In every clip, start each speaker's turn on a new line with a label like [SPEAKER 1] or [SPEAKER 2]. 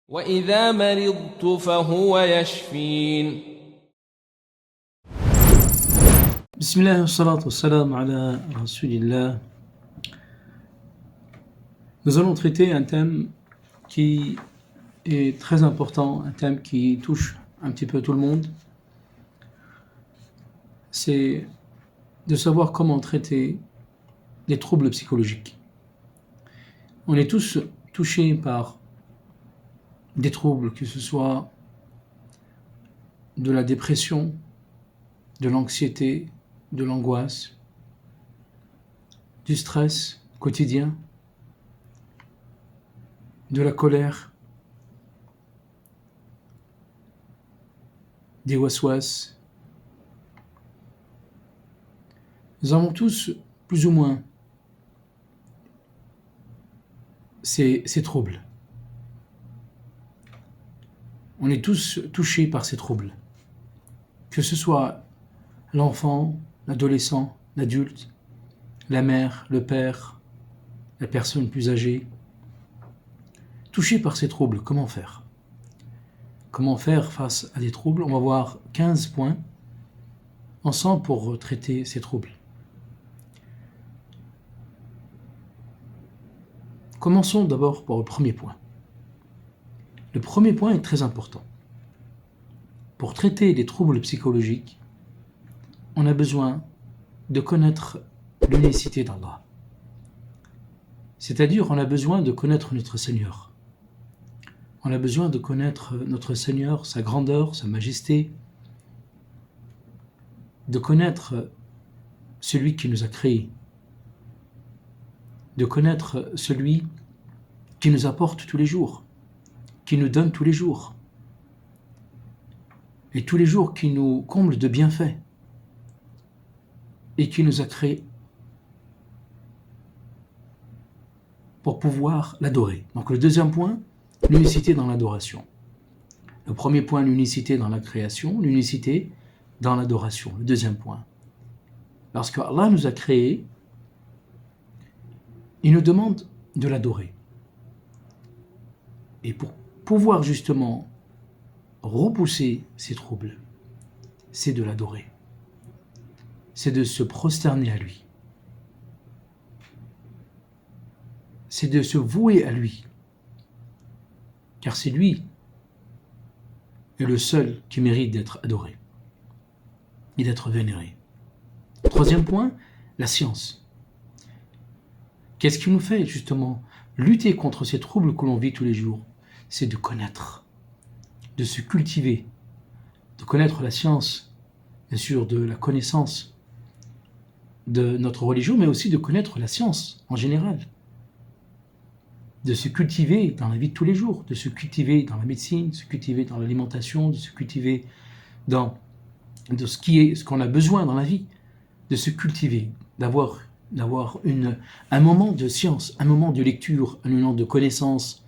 [SPEAKER 1] وإذا مرضت فهو يشفين.
[SPEAKER 2] Bismillah, wassalatu wassalam ala rasulillah. Nous allons traiter un thème qui est très important, un thème qui touche un petit peu tout le monde. C'est de savoir comment traiter les troubles psychologiques. On est tous touchés par des troubles, que ce soit de la dépression, de l'anxiété, de l'angoisse, du stress quotidien, de la colère, des waswas. Nous avons tous plus ou moins ces troubles. On est tous touchés par ces troubles. Que ce soit l'enfant, l'adolescent, l'adulte, la mère, le père, la personne plus âgée. Touchés par ces troubles, comment faire ? Comment faire face à des troubles ? On va voir 15 points ensemble pour traiter ces troubles. Commençons d'abord par le premier point. Le premier point est très important. Pour traiter les troubles psychologiques, on a besoin de connaître l'unicité d'Allah. C'est-à-dire, on a besoin de connaître notre Seigneur. On a besoin de connaître notre Seigneur, sa grandeur, sa majesté, de connaître celui qui nous a créés, de connaître celui qui nous apporte tous les jours, qui nous donne tous les jours, et tous les jours qui nous comble de bienfaits, et qui nous a créés pour pouvoir l'adorer. Donc le deuxième point, l'unicité dans l'adoration. Le premier point, l'unicité dans la création, l'unicité dans l'adoration. Le deuxième point, lorsque Allah nous a créés, il nous demande de l'adorer. Et pour pouvoir justement repousser ces troubles, c'est de l'adorer. C'est de se prosterner à lui. C'est de se vouer à lui. Car c'est lui est le seul qui mérite d'être adoré et d'être vénéré. Troisième point, la science. Qu'est-ce qui nous fait justement lutter contre ces troubles que l'on vit tous les jours ? C'est de connaître, de se cultiver, de connaître la science, bien sûr de la connaissance de notre religion, mais aussi de connaître la science en général. De se cultiver dans la vie de tous les jours, de se cultiver dans la médecine, de se cultiver dans l'alimentation, de se cultiver dans ce qu'on a besoin dans la vie, de se cultiver, d'avoir un moment de science, un moment de lecture, un moment de connaissance.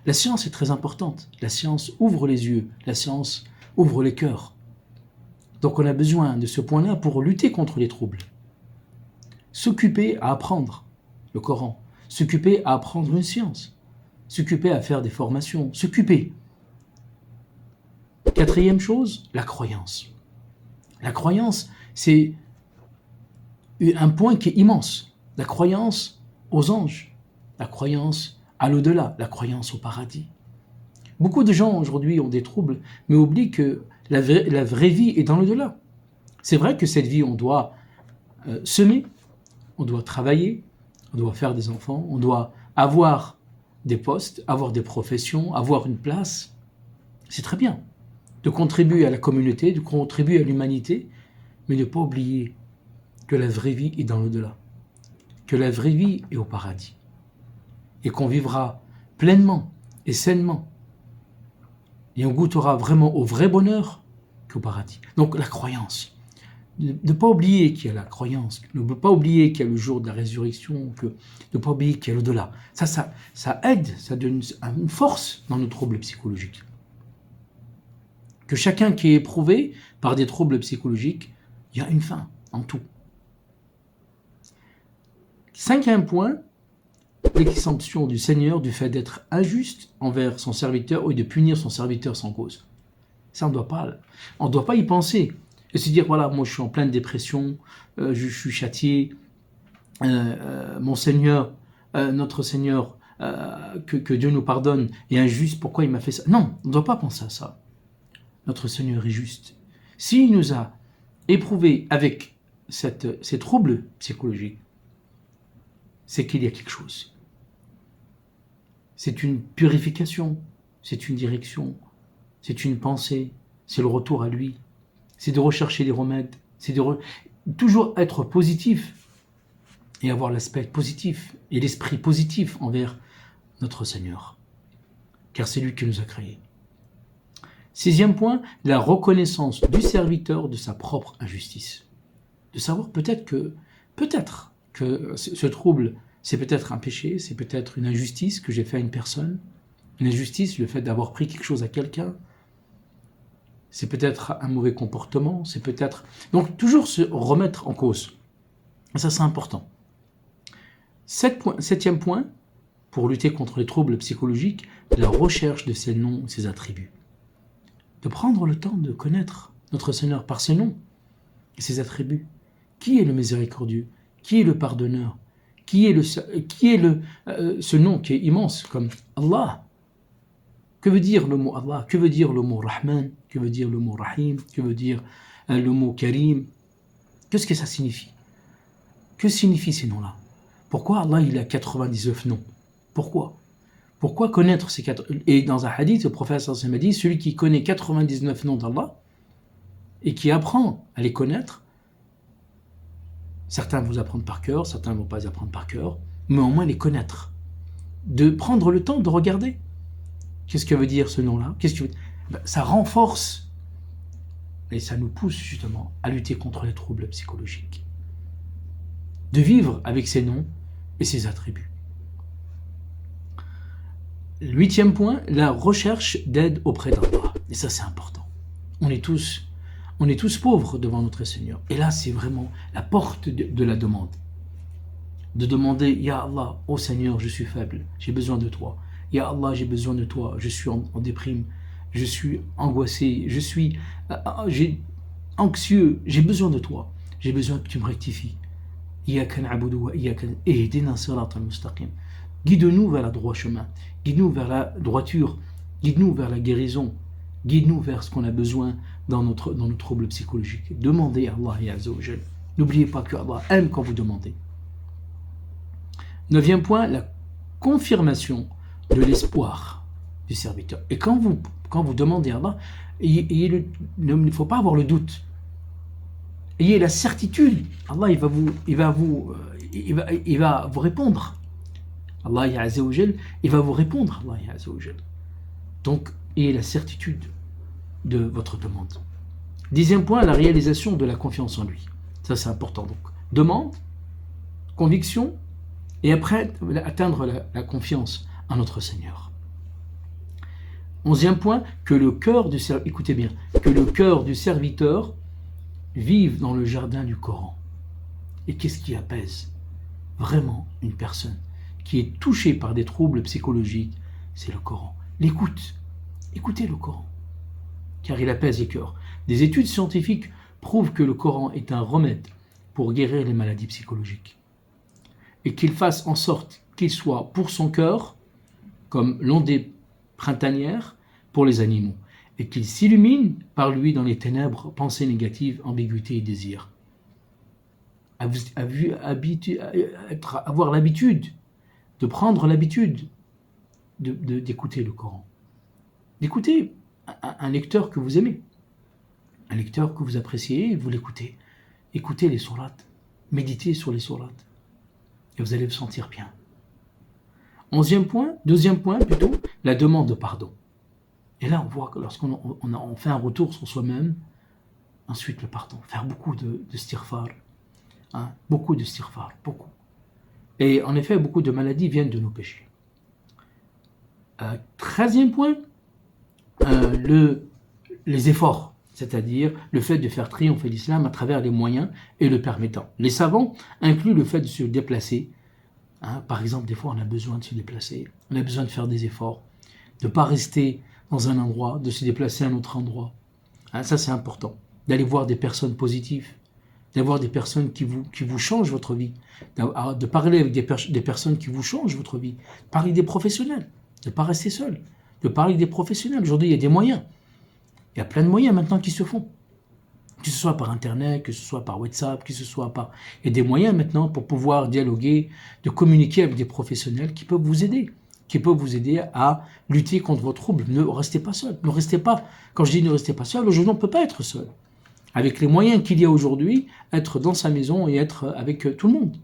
[SPEAKER 2] La science est très importante. La science ouvre les yeux, la science ouvre les cœurs. Donc on a besoin de ce point-là pour lutter contre les troubles. S'occuper à apprendre le Coran, s'occuper à apprendre une science, s'occuper à faire des formations, s'occuper. Quatrième chose, la croyance. La croyance, c'est un point qui est immense. La croyance aux anges, la croyance à l'au-delà, la croyance au paradis. Beaucoup de gens aujourd'hui ont des troubles, mais oublient que la vraie vie est dans l'au-delà. C'est vrai que cette vie, on doit semer, on doit travailler, on doit faire des enfants, on doit avoir des postes, avoir des professions, avoir une place. C'est très bien de contribuer à la communauté, de contribuer à l'humanité, mais ne pas oublier que la vraie vie est dans l'au-delà, que la vraie vie est au paradis, et qu'on vivra pleinement et sainement, et on goûtera vraiment au vrai bonheur qu'au paradis. Donc la croyance. Ne pas oublier qu'il y a la croyance, ne pas oublier qu'il y a le jour de la résurrection, ne pas oublier qu'il y a l'au-delà. Ça aide, ça donne une force dans nos troubles psychologiques. Que chacun qui est éprouvé par des troubles psychologiques, il y a une fin en tout. Cinquième point, l'exemption du Seigneur du fait d'être injuste envers son serviteur ou de punir son serviteur sans cause. Ça, on doit pas y penser. Et se dire, voilà, moi je suis en pleine dépression, je suis châtié, mon Seigneur, notre Seigneur, que Dieu nous pardonne, est injuste, pourquoi il m'a fait ça? Non, on ne doit pas penser à ça. Notre Seigneur est juste. S'il nous a éprouvés avec ces troubles psychologiques, c'est qu'il y a quelque chose. C'est une purification, c'est une direction, c'est une pensée, c'est le retour à lui, c'est de rechercher des remèdes, c'est de toujours être positif et avoir l'aspect positif et l'esprit positif envers notre Seigneur, car c'est lui qui nous a créés. 6e point, la reconnaissance du serviteur de sa propre injustice. De savoir peut-être que ce trouble, c'est peut-être un péché, c'est peut-être une injustice que j'ai fait à une personne, une injustice, le fait d'avoir pris quelque chose à quelqu'un, c'est peut-être un mauvais comportement, c'est peut-être... Donc toujours se remettre en cause. Ça c'est important. 7e point, pour lutter contre les troubles psychologiques, la recherche de ses noms, ses attributs. De prendre le temps de connaître notre Seigneur par ses noms et ses attributs. Qui est le miséricordieux? Qui est le pardonneur? Qui est ce nom qui est immense comme Allah? Que veut dire le mot Allah? Que veut dire le mot Rahman? Que veut dire le mot Rahim? Que veut dire le mot Karim? Qu'est-ce que ça signifie? Que signifient ces noms-là? Pourquoi Allah il a 99 noms? Pourquoi connaître ces 4? Et dans un hadith, le prophète sallallahu alayhi wa sallam a dit, celui qui connaît 99 noms d'Allah et qui apprend à les connaître, certains vont apprendre par cœur, certains ne vont pas les apprendre par cœur, mais au moins les connaître. De prendre le temps de regarder. Qu'est-ce que veut dire ce nom-là? Ça renforce et ça nous pousse justement à lutter contre les troubles psychologiques. De vivre avec ses noms et ses attributs. 8e point, la recherche d'aide auprès d'Allah. Et ça, c'est important. On est tous pauvres devant notre Seigneur. Et là, c'est vraiment la porte de la demande. De demander, Ya Allah, ô Seigneur, je suis faible, j'ai besoin de toi. Ya Allah, j'ai besoin de toi, je suis en déprime, je suis angoissé, j'ai anxieux, j'ai besoin de toi. J'ai besoin que tu me rectifies. Iyyaka na'budu wa iyyaka ihdina siratal mustaqim. Guide-nous vers le droit chemin, guide-nous vers la droiture, guide-nous vers la guérison, guide-nous vers ce qu'on a besoin dans nos troubles psychologiques. Demandez à Allah Azza wa Jal. N'oubliez pas que Allah aime quand vous demandez. 9e point, la confirmation de l'espoir du serviteur. Et quand vous demandez à Allah, il ne faut pas avoir le doute. Ayez la certitude. Allah il va vous répondre. Allah Azza wa Jal, il va vous répondre. Allah Azza wa Jal. Donc, ayez la certitude de votre demande. 10e point, la réalisation de la confiance en lui. Ça, c'est important. Donc, demande, conviction, et après, atteindre la confiance en notre Seigneur. 11e point, que le cœur du serviteur, écoutez bien, que le cœur du serviteur vive dans le jardin du Coran. Et qu'est-ce qui apaise vraiment une personne qui est touchée par des troubles psychologiques? C'est le Coran. L'écoute. Écoutez le Coran, car il apaise les cœurs. Des études scientifiques prouvent que le Coran est un remède pour guérir les maladies psychologiques. Et qu'il fasse en sorte qu'il soit pour son cœur comme l'ondée printanière pour les animaux, et qu'il s'illumine par lui dans les ténèbres, pensées négatives, ambiguïtés et désirs. Avoir l'habitude, de prendre l'habitude d'écouter le Coran. D'écouter un lecteur que vous aimez, un lecteur que vous appréciez, vous l'écoutez. Écoutez les sourates, méditez sur les sourates, et vous allez vous sentir bien. 11e point, 2e point plutôt, la demande de pardon. Et là, on voit que lorsqu'on fait un retour sur soi-même, ensuite le pardon, faire beaucoup de istighfar, beaucoup de istighfar, beaucoup. Et en effet, beaucoup de maladies viennent de nos péchés. 13e point, les efforts, c'est-à-dire le fait de faire triompher l'islam à travers les moyens et le permettant. Les savants incluent le fait de se déplacer Hein, par exemple, des fois, on a besoin de se déplacer, on a besoin de faire des efforts, de ne pas rester dans un endroit, de se déplacer à un autre endroit. Hein, ça, c'est important. D'aller voir des personnes positives, d'avoir des personnes qui vous changent votre vie, de parler avec des personnes qui vous changent votre vie, de parler avec des professionnels, de ne pas rester seul, de parler avec des professionnels. Aujourd'hui, il y a des moyens. Il y a plein de moyens maintenant qui se font. Que ce soit par Internet, que ce soit par WhatsApp, que ce soit par... Il y a des moyens maintenant pour pouvoir dialoguer, de communiquer avec des professionnels qui peuvent vous aider, à lutter contre vos troubles. Ne restez pas seul. Ne restez pas, quand je dis ne restez pas seul, aujourd'hui on ne peut pas être seul. Avec les moyens qu'il y a aujourd'hui, être dans sa maison et être avec tout le monde.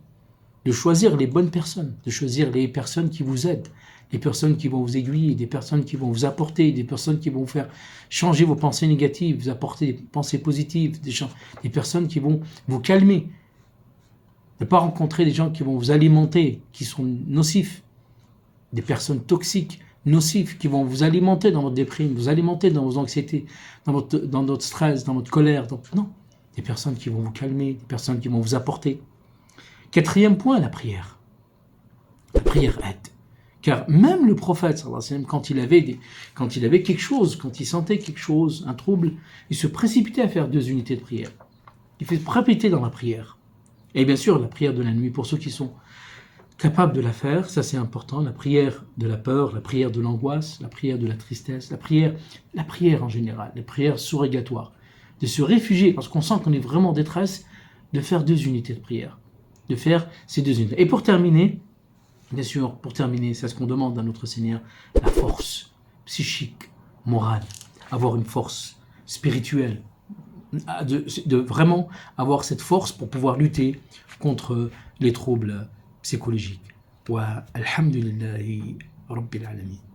[SPEAKER 2] De choisir les bonnes personnes, de choisir les personnes qui vous aident, les personnes qui vont vous aiguiller, des personnes qui vont vous apporter, des personnes qui vont vous faire changer vos pensées négatives, vous apporter des pensées positives, des personnes qui vont vous calmer. Ne pas rencontrer des gens qui vont vous alimenter, qui sont nocifs, des personnes toxiques, nocifs, qui vont vous alimenter dans votre déprime, vous alimenter dans vos anxiétés, dans votre stress, dans votre colère. Non, des personnes qui vont vous calmer, des personnes qui vont vous apporter. 4e point, la prière. La prière aide. Car même le prophète, quand il avait quelque chose, quand il sentait quelque chose, un trouble, il se précipitait à faire 2 unités de prière. Il fait précipiter dans la prière. Et bien sûr, la prière de la nuit, pour ceux qui sont capables de la faire, ça c'est important, la prière de la peur, la prière de l'angoisse, la prière de la tristesse, la prière en général, les prières surrogatoires, de se réfugier, parce qu'on sent qu'on est vraiment en détresse, de faire 2 unités de prière, de faire ces 2 unités. Et pour terminer, bien sûr, c'est ce qu'on demande à notre Seigneur, la force psychique, morale, avoir une force spirituelle, de vraiment avoir cette force pour pouvoir lutter contre les troubles psychologiques. Wa alhamdulillahi rabbil alamin.